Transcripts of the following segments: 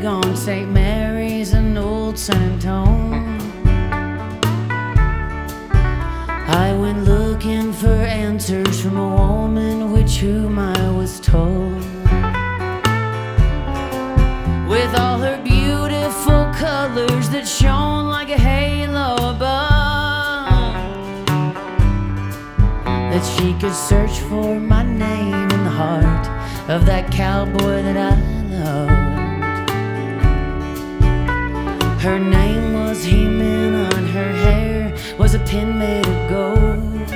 on St. Mary's and Old San Antone. I went looking for answers from a woman which whom I was told. With all her beautiful colors that shone like a halo above, that she could search for my name in the heart of that cowboy that I loved. Her name was He-Man, on her hair was a pin made of gold.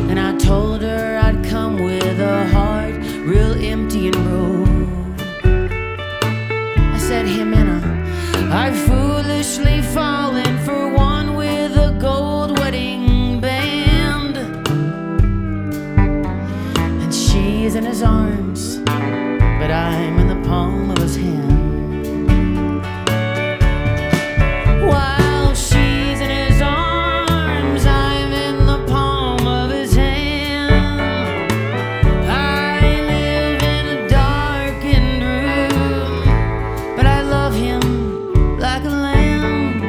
And I told her I'd come with a heart real empty and broke. I said, Jimena, I've foolishly fallen for one with a gold wedding band, and she's in his arms, but I'm in the palm of his hand. While she's in his arms, I'm in the palm of his hand. I live in a darkened room, but I love him like a lamb.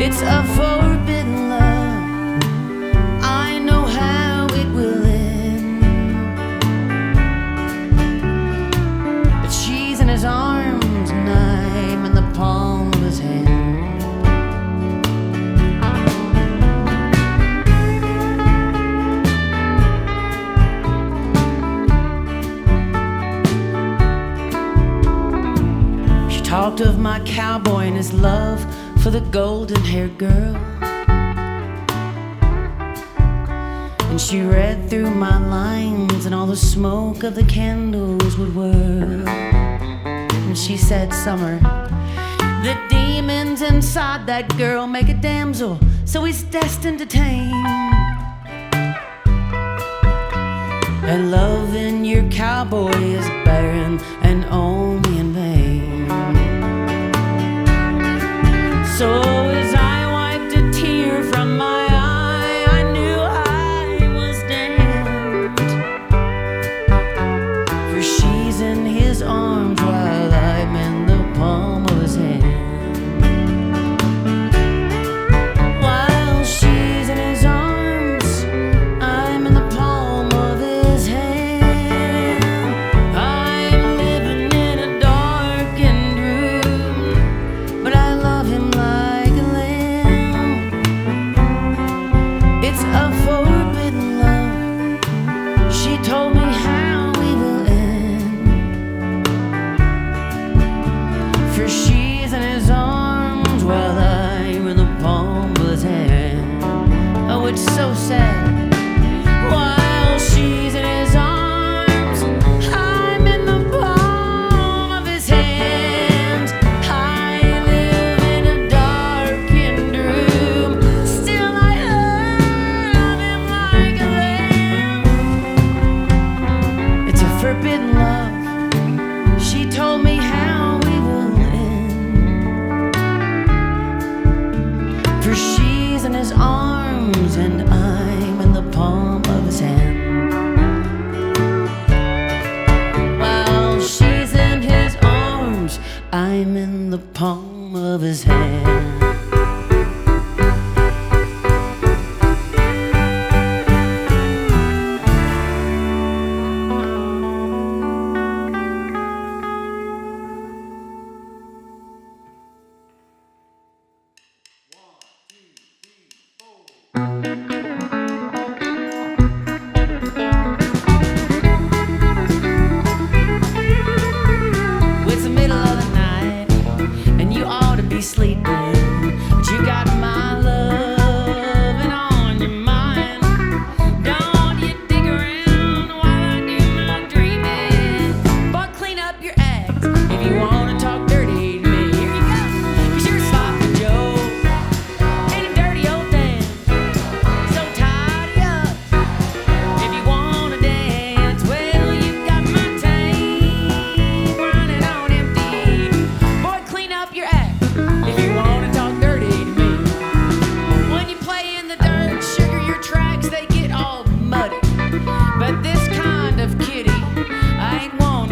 It's a forbidden love, I know how it will end. But she's in his arms and I'm in the palm of his hand. She talked of my cowboy and his love for the golden-haired girl, and she read through my lines and all the smoke of the candles would whirl. And she said, Summer, the demons inside that girl make a damsel, so he's destined to tame. And loving your cowboy is barren and only in vain. So as I wiped a tear from my eye, I knew I was damned. For she's in his arms while I'm in the palm of his hand. While she's in his arms, I'm in the palm of his hand. I'm living in a darkened room, but I love him like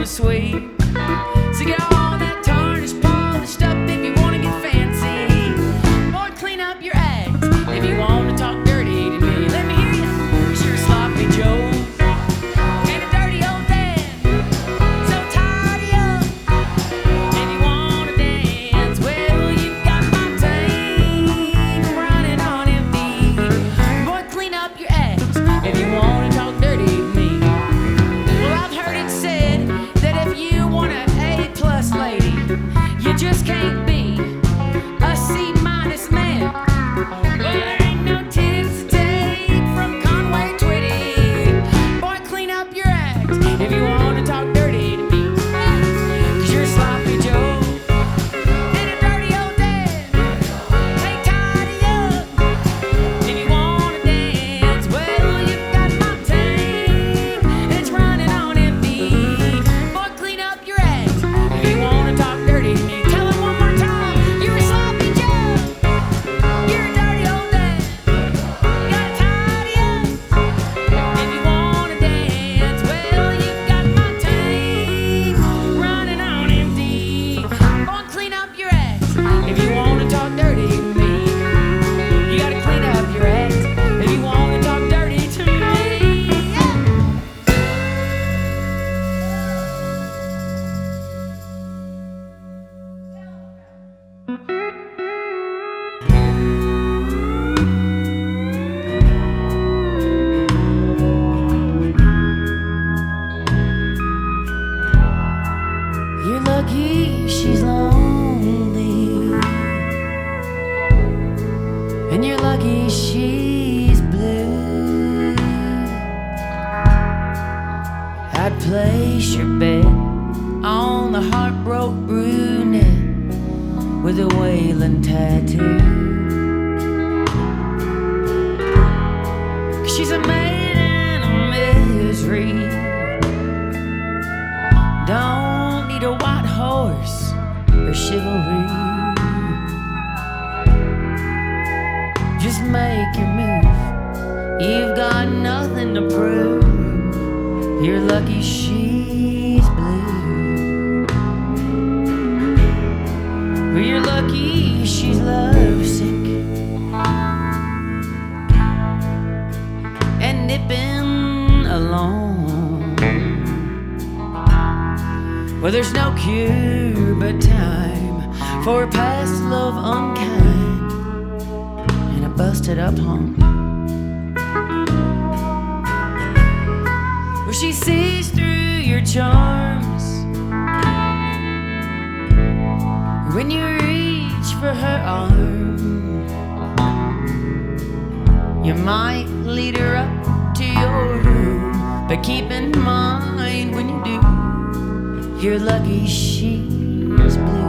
aroma sweet. So get all that tarnish polished up if you wanna get fancy. Boy, clean up your act if you wanna talk dirty to me. Let me hear you, 'cause you're a sloppy Joe. And a dirty old dad, so tidy up. If you wanna dance, well, you've got my tank running on empty. Boy, clean up your act if you wanna talk dirty to me. Well, I've heard it said that if you want an A-plus lady, you just can't be a C-minus man. Well, there ain't no tips to take from Conway Twitty. Boy, clean up your act if you wanna talk dirty to me. 'Cause you're a sloppy Joe and a dirty old dad. Hey, tidy up if you wanna dance. Well, you've got my tank, it's running on empty. Boy, clean up your act if you wanna talk dirty to me. Tell him one more time, you're a sloppy Joe, you're a dirty old dad. Gotta tidy up if you wanna dance. Well, you've got my tank running on empty. Boy, clean up your act if you wanna talk dirty to me. You gotta clean up your act if you wanna talk dirty to me. You're lucky she's lonely, and you're lucky she's blue. I'd place your bet on the heartbroken brunette with a wailing tattoo. 'Cause she's a maiden of misery. Don't need a white horse or chivalry. Just make your move. You've got nothing to prove. You're lucky she's blue. Well, you're lucky she's lovesick and nipping along. Well, there's no cure but time for a past love unkind and a busted up home. Well, she sees through your charms when you reach for her arm. You might lead her up to your room, but keep in mind when you do, you're lucky she's blue.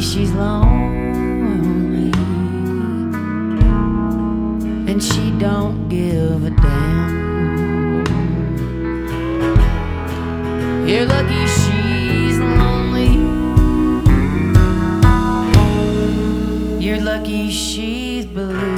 She's lonely and she don't give a damn. You're lucky she's lonely. You're lucky she's blue.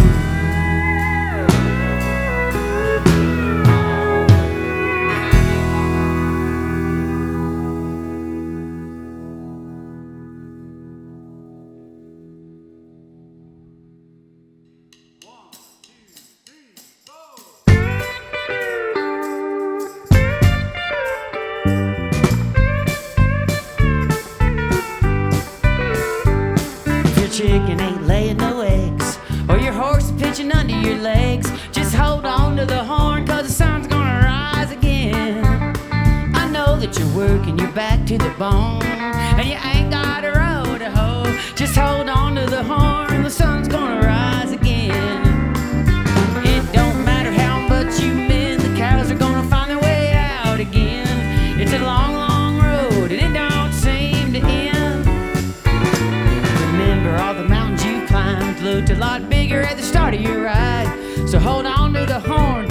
pitching under your legs. Just hold on to the horn, cause the sun's gonna rise again. I know that you're working your back to the bone, and you ain't got a road to hoe. Just hold on to the horn, the sun's gonna rise again. It don't matter how much you mend, the cows are gonna find their way out again. It's a long, long road, and it don't seem to end. Remember all the mountains you climbed looked a lot bigger at the start of your ride. So hold on to the horn,